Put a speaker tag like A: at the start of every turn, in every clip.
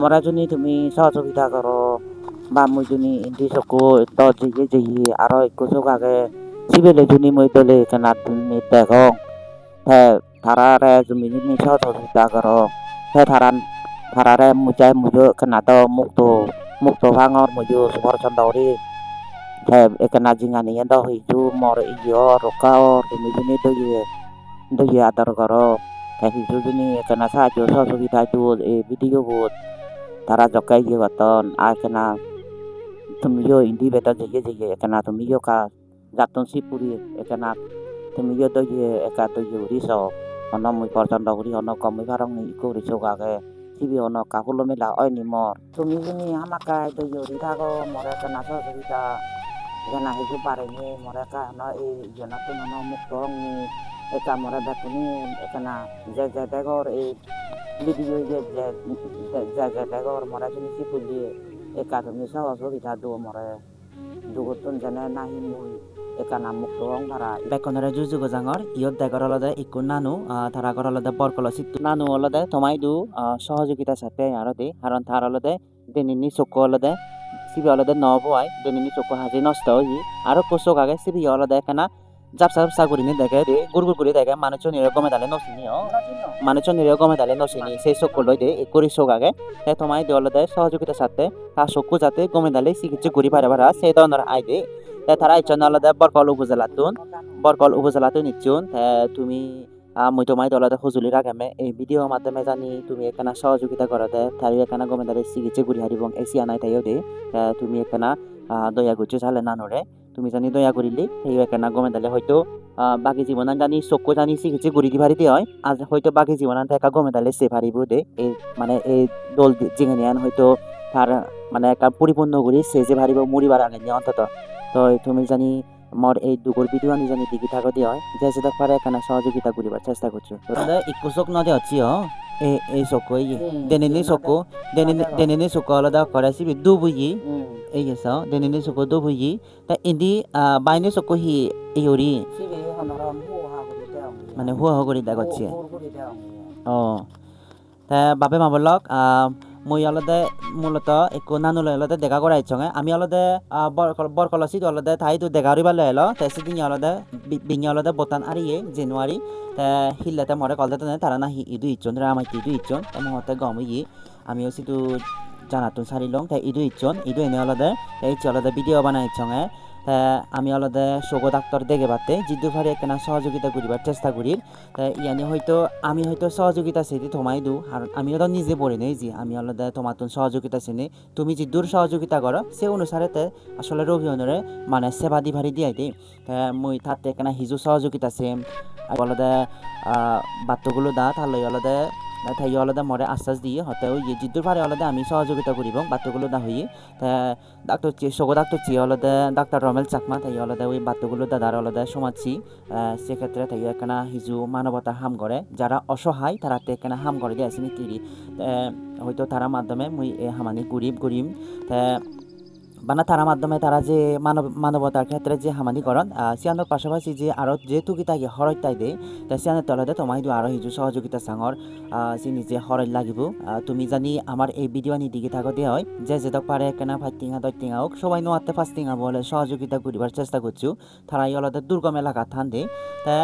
A: Mora juni তুমি সহযোগিতা করো বা মুই জুনি ইন্দি সকু তো জিগে জিগে আরো একটু যোগাগে সিবেলে জুনি মুই দলে কেনা তুমি দেখো হ্যাঁ থারারে তুমি জুনি সহযোগিতা করো হ্যাঁ থারারে মুজাই মুজো কেনা তো মুক্ত ভাঙর মুজো সুবর চন্দাউরি হ্যাঁ কেনা জিঙ্গা নিয়ে দাও হিজু মর ইয় রকাও তুমি জুনি দইয়ে আদর করো হ্যাঁ হিজু জুনি কেনা সাহায্য সহযোগিতা তুল এই ভিডিও বুত তারা jokai je waton kena tumiyo indi beta jege kena tumiyo ka jatun sipuri kena tumiyo do ye eka do yuri so ono mui porjon dogri ono komui barong ni iku riso kage sibi ono ka hulo mela oi ni mor tumiyo ni amaka do yuri thago more kena so kita kena hisu pare ni more ka no e jona tu no muktong ni eka more batuni kena jaga dagor e video jaga dagor mora jini sipuli eka tumi সহযোগিতা do more dugutun jane nahi mui eka namuk doang tara bekonere juju gojangor iot degor olode ikku nanu tara gor olode borkolo sittu nanu olode tomai du সহযোগিতা সাথে arode haron tar olode denini sokko olode sibi olode nobo ai denini sokko haji nosto hi aro kosok age sibi olode kana japsa gurini dege de gurgur guri dege manuchon ire gome dale nosini manuchon ire gome dale nosini sei sokko loide ekuri sok age te tomai de olode সহযোগিতা সাথে ta sokko jate gome dale sikitche guri bare bara sei donor aide te tara ichon olode borkol উপজেলাতুন ইচ্ছুন তুমি মই তোমাই দলতে সজুলি রাখামে এই video মাধ্যমে জানি তুমি এখানে সহযোগিতা করতে তাই এখানে গমে দাঁড়িয়ে চিকিৎসা গুড়ি হারিব এসিয়া নাই তাইও দে তুমি এখানে দয়া করছো চালে নানরে তুমি জানি দয়া করিলি সেই এখানে গমে দাঁড়িয়ে হয়তো বাকি জীবনান জানি চকু জানি চিকিৎসা গুড়ি দি ভারিতে হয় আজ হয়তো বাকি জীবনান একা গমে দাঁড়িয়ে সে ভারিব দে এই মানে এই দল জিঙে হয়তো তার মানে একটা পরিপূর্ণ করি সে যে ভারিব মরিবার আগে অন্তত তো তুমি জানি মর এই দুগর ভিডিও আনি জানি দিকে থাকো দিয়ে হয় যে যেটা পারে এখানে সহযোগিতা করিবার চেষ্টা করছো ইকুসক নদে হচ্ছি এই চকু দেনিনি চকু আলাদা করাইছি দুবুই এই গেছে দেনিনি চকু দুবুই তা ইন্দি বাইনি চকু হি ইয়রি মানে হুয়া হগরি দা করছে ও তা বাপে মাবলক মই অলদে মূলত একো নানু লয়লতে দেখা করাই চঙে আমি অলদে বরকলসি অলদে থাই তো দেখা করিবার লয়লো তে সিদিন অলদে বিঙে অলদে বতান আরিয়ে জানুয়ারি তে হিল্লাতে মরে কলতে তারা না ইদু ইচ্ছন রামাই ইদু ইচ্ছন তে মহতে গমই আমিও সিটু জানাতুন সারিলং তে ইদু ইচ্ছন ইদু এনে অলদে এই অলদে ভিডিও বানাই চঙে আমি অলদে সগো ডাক্তার দেখে বাতে জিদ্দু ফারি একখানা সহযোগিতা করিবার চেষ্টা করি ইয়ানি হয়তো আমি হয়তো সহযোগিতা সেটি তোমাই দু আর আমি তো নিজে পড়ি নেই যে আমি অলদে তোমার সহযোগিতা চিনি তুমি জিদ্দুর সহযোগিতা করো সে অনুসারে আসলে রোগী অনুরে মানে সেবা দি ভারি দিয়াই দিই মই তাতে একখানা হিজু সহযোগিতা আছে অলদে বাত্যগুলো দা তাহলে অলদে তাই অলদে মরে আশ্বাস দিয়ে হতে ওই জিদ্দুর পারে অলদে আমি সহযোগিতা করিব বাত্যগুলো দা হই ডাক্তার সগো ডাক্তার অলদে ডাক্তার রমেল চাকমা তাই অলদে ওই বাত্যগুলো দাদার অলদে সমাজছি সেক্ষেত্রে তাই একখানা হিজু মানবতা হাম করে যারা অসহায় তারা একখানা হাম করে দিয়ে আসেনি কিরি হয়তো তারা মাধ্যমে মুই হামানি গরিব বানা তারা মাধ্যমে তারা যে মানবতার ক্ষেত্রে যে হামানি করন সিয়ানোর পাশাপাশি যে আরো যে তুকিতাকে হরতাই দেয় তা সিয়ানের তলতে তোমাই দু আরো হিজু সহযোগিতা সাঙর যে নিজে হরই লাগিব তুমি জানি আমার এই ভিডিও নি দিকে থাকো দিয়ে হয় যে যেতক পারে কেনা ফাইটিঙা দইটিঙা হোক সবাই নোয়াতে ফাস্টিঙা বলে সহযোগিতা করিবার চেষ্টা করছো তারা অলদের দুর্গম এলাকা থান দে তা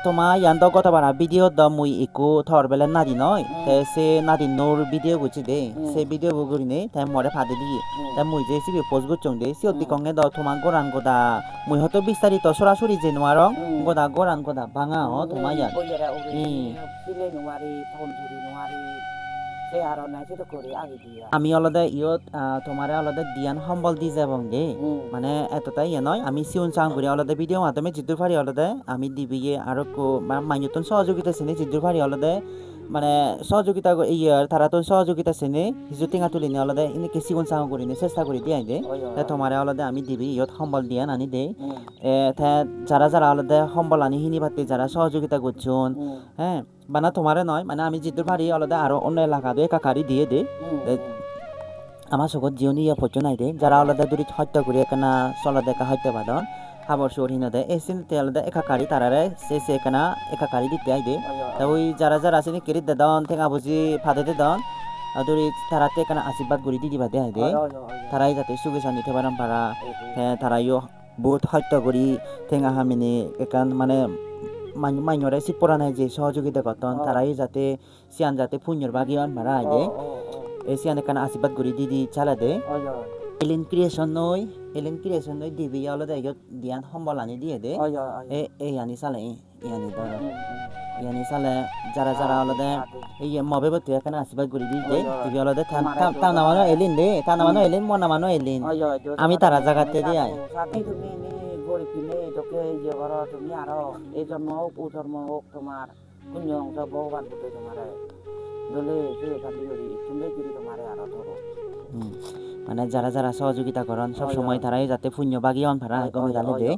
A: তোমার ইয়ান্ত কথা বানা ভিডিও দ মুই একো থর বেলে নাদি নয় তে সে নাদি নোর ভিডিও গুছি দে সে ভিডিও গুরি নে তাই মরে ফাদে দিয়ে তাই মুই যে সিবি পোস্ট গুচং দে সি অতি কঙ্গে দ তোমা গোরান গোদা মুই হয়তো বিস্তারিত সরাসরি যে নোয়ারং গোদা গোরান গোদা ভাঙা হ তোমা ইয়ান আমি অলদে ইয়ত তোমারে অলদে দিয়ান সম্বল দি যাবং দে মানে এতটাই ইয়ে নয় আমি সিউন চাং করি অলদে ভিডিও মাধ্যমে জিদ্দুর ফারি অলদে আমি দিবিয়ে আরো মাইনতন সহযোগিতা চিনি জিদ্দুর ফারি অলদে মানে সহযোগিতা ইয়ার তারা তো সহযোগিতা চিনি হিজু টিঙা তুলি নি অলদে এনেকে সিউন চাং করি নি চেষ্টা করি দিয়ে দে তোমারে অলদে আমি দিবি ইয়ত সম্বল দিয়ান আনি দে যারা অলদে সম্বল আনি হিনি পাতি যারা সহযোগিতা করছুন হ্যাঁ বানা তোমারে নয় মানে আমি জিদ্দুর ফারি অলদে আরো অন্য এলাকা দিয়ে কাকারি দিয়ে দে আমার চকুত জিওনি ইয়া ফটো নাই দে যারা অলদে দূরি হত্যা করি এখানা চলা দেখা হত্যা বাদন খাবার সরিয়ে দে এসিন তেলদে একাকারি তারারে সে এখানা একাকারি দিতে আই দে তা ওই যারা আছে নি কেরিত দে দন ঠেঙা বুঝি ফাদে দে দন
B: adori tarate kana asibad guri di diba de de tarai jate suge sani tebaram para tarayo বহুত হত্যা করি ঠেঙা হামিনি একান মানে মাইনরে সিপরানাই যে সহযোগিতা করতন তারাই যাতে সিয়ান যাতে পুণ্যর বাগিয়ান মারা আইদে এই সিয়ান একান আশীর্বাদ করি দিদি চালা দে এলিন ক্রিয়েশন নই দিবি আলো দে দিয়ান সম্বলানি দিয়ে দে এই ইয়ানি চালে ইয়ানি ধর ইয়ানি চালে যারা যারা আলো দে এই মবে বতে একান আশীর্বাদ করি দি দে দিবি আলো দে তা নামানো এলিন দে তা নামানো এলিন মন নামানো এলিন আমি তারা জায়গাতে দিয়ে আই
A: তুমি গরিব কিনে তোকে ইয়ে করো তুমি আরো এই জন্ম হোক ও জন্ম হোক তোমার পুণ্য অংশ ভগবান বুদ্ধ তোমার দলে শান্তি করি তুমি করি তোমার আরো ধরো
B: মানে যারা যারা সহযোগিতা করেন সব সময় তারাই যাতে পুণ্য বাগিয়ে ভাড়া গমে জানে দে